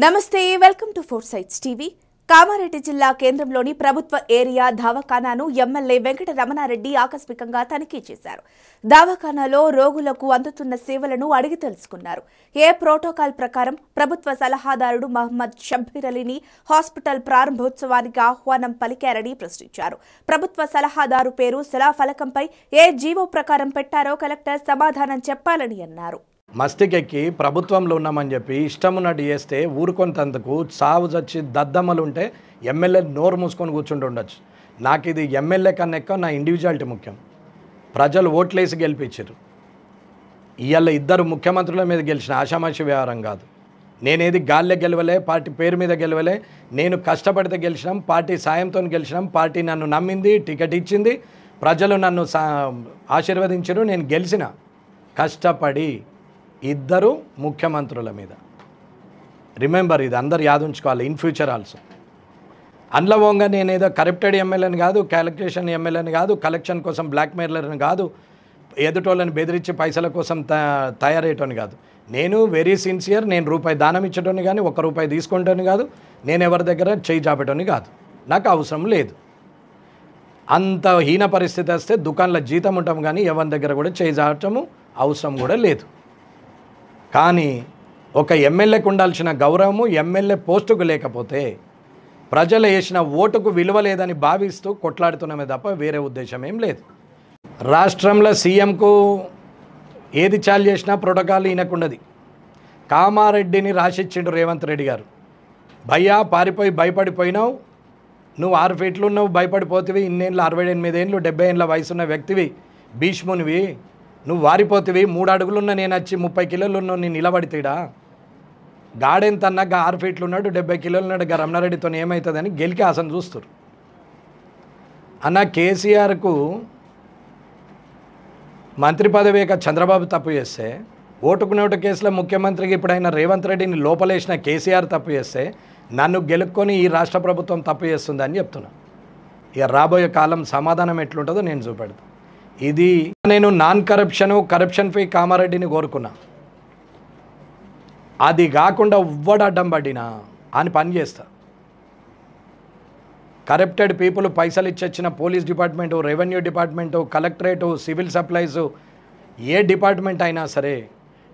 నమస్తే welcome to four sights TV. Kamareddy జిల్లా కేంద్రంలోని ప్రభుత్వ ఏరియా దవాఖానాను ఎమ్మెల్యే వెంకట రమణారెడ్డి ఆకస్మికంగా తనిఖీ చేశారు. దవాఖానాలో రోగులకు అందుతున్న సేవలను అడిగి తెలుసుకున్నారు. ఏ ప్రోటోకాల్ ప్రకారం ప్రభుత్వ సలహాదారుడు మహమ్మద్ షబ్బీర్ అలీని హాస్పిటల్ ప్రారంభోత్సవానికి ఆహ్వానం పలికారని ప్రశ్నించారు. ప్రభుత్వ సలహాదారు పేరు శిలాఫలకంపై ఏ జీవో ప్రకారం పెట్టారో కలెక్టర్ సమాధానం చెప్పాలని అన్నారు. మస్తికెక్కి ప్రభుత్వంలో ఉన్నామని చెప్పి ఇష్టమున్నట్టు చేస్తే ఊరుకొంతందుకు సావు చచ్చి దద్దమ్మలు ఉంటే ఎమ్మెల్యే నోరు మూసుకొని కూర్చుంటూ ఉండొచ్చు. నాకు ఇది ఎమ్మెల్యే కన్నా ఎక్కువ నా ఇండివిజువాలిటీ ముఖ్యం. ప్రజలు ఓట్లేసి గెలిపించారు. ఇవాళ ఇద్దరు ముఖ్యమంత్రుల మీద గెలిచిన ఆషామాషి వ్యవహారం కాదు. నేనేది గాల్లే గెలవలే, పార్టీ పేరు మీద గెలవలే. నేను కష్టపడితే గెలిచినాం, పార్టీ సాయంతో గెలిచినాం. పార్టీ నన్ను నమ్మింది, టికెట్ ఇచ్చింది, ప్రజలు నన్ను ఆశీర్వదించారు. నేను గెలిచిన కష్టపడి ఇద్దరు ముఖ్యమంత్రుల మీద. రిమెంబర్, ఇది అందరు యాదుంచుకోవాలి ఇన్ ఫ్యూచర్ ఆల్సో. అందులోగా నేనేదో కరప్టెడ్ ఎమ్మెల్యేని కాదు, క్యాలిక్యులేషన్ ఎమ్మెల్యేని కాదు, కలెక్షన్ కోసం బ్లాక్మెయిలర్ని కాదు, ఎదుటోళ్ళని బెదిరించి పైసల కోసం తయారయ్యేటోని కాదు. నేను వెరీ సిన్సియర్. నేను రూపాయి దానం ఇచ్చేటోని కానీ ₹1 తీసుకుంటోని కాదు. నేను ఎవరి దగ్గర చేయి చాపేటోని కాదు. నాకు అవసరం లేదు. అంత హీన పరిస్థితి వస్తే దుకాణంలో జీతం ఉంటాం కానీ ఎవరి దగ్గర కూడా చేయి చాపటము అవసరం కూడా లేదు. కానీ ఒక ఎమ్మెల్యేకు ఉండాల్సిన గౌరవము ఎమ్మెల్యే పోస్టుకు లేకపోతే ప్రజలు వేసిన ఓటుకు విలువ లేదని భావిస్తూ కొట్లాడుతున్నామే తప్ప వేరే ఉద్దేశం ఏం లేదు. రాష్ట్రంలో సీఎంకు ఏది చాలు చేసినా ప్రోటోకాల్ ఈయనకుండది. కామారెడ్డిని రాసిచ్చిండు రేవంత్ రెడ్డి గారు. భయ్యా పారిపోయి భయపడిపోయినావు, నువ్వు 6 ఫీట్లు ఉన్నావు, భయపడిపోతివి, ఇన్నేళ్ళు 68 ఏళ్ళు 70 ఏళ్ళ వయసున్న వ్యక్తివి, భీష్మునివి, నువ్వు వారిపోతివి. 3 అడుగులున్న నేను వచ్చి 30 కిలోలు ఉన్నావు, నేను నిలబడితేడా గాడెంతన్నా 6 ఫీట్లు ఉన్నాడు, 70 కిలోలు ఉన్నాడు, రమణారెడ్డితో ఏమవుతుందని గెలికి ఆశను చూస్తారు. అన్న కేసీఆర్కు మంత్రి పదవి చంద్రబాబు తప్పు చేస్తే, ఓటుకు నోటు కేసులో ముఖ్యమంత్రికి ఇప్పుడైనా రేవంత్ రెడ్డిని లోపలేసిన కేసీఆర్ తప్పు చేస్తే నన్ను గెలుక్కొని ఈ రాష్ట్ర ప్రభుత్వం తప్పు చేస్తుందని చెప్తున్నా. ఇక రాబోయే కాలం సమాధానం ఎట్లుంటుందో నేను చూపెడతాను. ఇది నేను నాన్ కరప్షన్ ఫ్రీ కామారెడ్డిని కోరుకున్నా. అది కాకుండా ఉవ్వడు అడ్డం పడినా అని పని చేస్తా. కరప్టెడ్ పీపుల్ పైసలు ఇచ్చొచ్చిన police department, revenue department, collectorate, civil supplies, ఏ డిపార్ట్మెంట్ అయినా సరే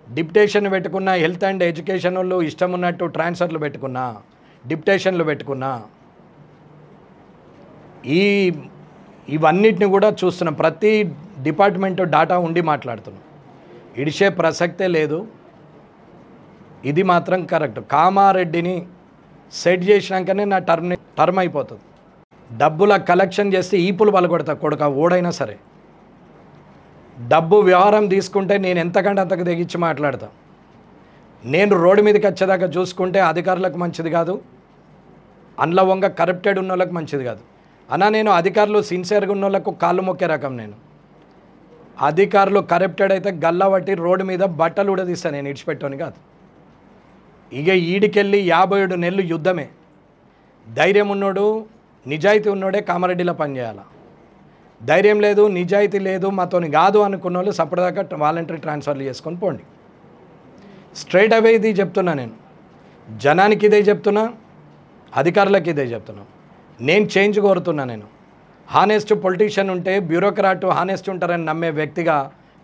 డిప్యుటేషన్ పెట్టుకున్నా, హెల్త్ అండ్ ఎడ్యుకేషన్ వాళ్ళు ఇష్టం ఉన్నట్టు ట్రాన్స్ఫర్లు పెట్టుకున్నా, డిప్యుటేషన్లు పెట్టుకున్నా, ఇవన్నిటిని కూడా చూస్తున్నాం. ప్రతి డిపార్ట్మెంట్ డాటా ఉండి మాట్లాడుతున్నాం. ఇడిచే ప్రసక్తే లేదు. ఇది మాత్రం కరెక్ట్. కామారెడ్డిని సెట్ చేసినాకనే నా టర్మ్ అయిపోతుంది. డబ్బుల కలెక్షన్ చేస్తే ఈపులు పలగొడతా కొడుక ఓడైనా సరే. డబ్బు వ్యవహారం తీసుకుంటే నేను ఎంతకంటే అంతకు తెగించి మాట్లాడతా. నేను రోడ్డు మీదకి వచ్చేదాకా చూసుకుంటే అధికారులకు మంచిది కాదు, అండ్ల కరప్టెడ్ ఉన్న వాళ్ళకి మంచిది కాదు. అన్నా నేను అధికారులు సిన్సియర్గా ఉన్న వాళ్ళకు కాళ్ళు మొక్కే రకం. నేను అధికారులు కరప్టెడ్ అయితే గల్లబట్టి రోడ్డు మీద బట్టలు ఉడదీస్తాను. నేను ఇడిచిపెట్టాను కాదు. ఇక ఈడికెళ్ళి 57 నెలలు యుద్ధమే. ధైర్యం ఉన్నోడు, నిజాయితీ ఉన్నోడే కామారెడ్డిలో పనిచేయాలి. ధైర్యం లేదు, నిజాయితీ లేదు, మాతోని కాదు అనుకున్న వాళ్ళు సపరేట్గా వాలంటరీ ట్రాన్స్ఫర్లు చేసుకొని పోండి. స్ట్రైట్ అవే ఇది చెప్తున్నా. నేను జనానికి ఇదే చెప్తున్నా, అధికారులకు ఇదే చెప్తున్నా. నేను చేంజ్ కోరుతున్నా. నేను హానెస్ట్ పొలిటీషియన్ ఉంటే బ్యూరోక్రాట్ హానెస్ట్ ఉంటారని నమ్మే వ్యక్తిగా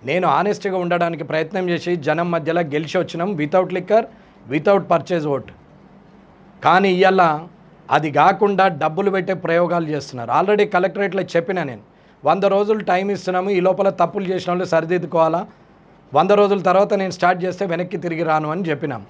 నేను హానెస్ట్గా ఉండడానికి ప్రయత్నం చేసి జనం మధ్యలో గెలిచి వచ్చినాం. Without liquor, without purchase vote. కానీ ఇవాళ అది కాకుండా డబ్బులు పెట్టే ప్రయోగాలు చేస్తున్నారు. ఆల్రెడీ కలెక్టరేట్లో చెప్పినా నేను 100 రోజులు టైం ఇస్తున్నాము, ఈ లోపల తప్పులు చేసిన వాళ్ళు సరిదిద్దుకోవాలా, 100 రోజుల తర్వాత నేను స్టార్ట్ చేస్తే వెనక్కి తిరిగి రాను అని చెప్పినాం.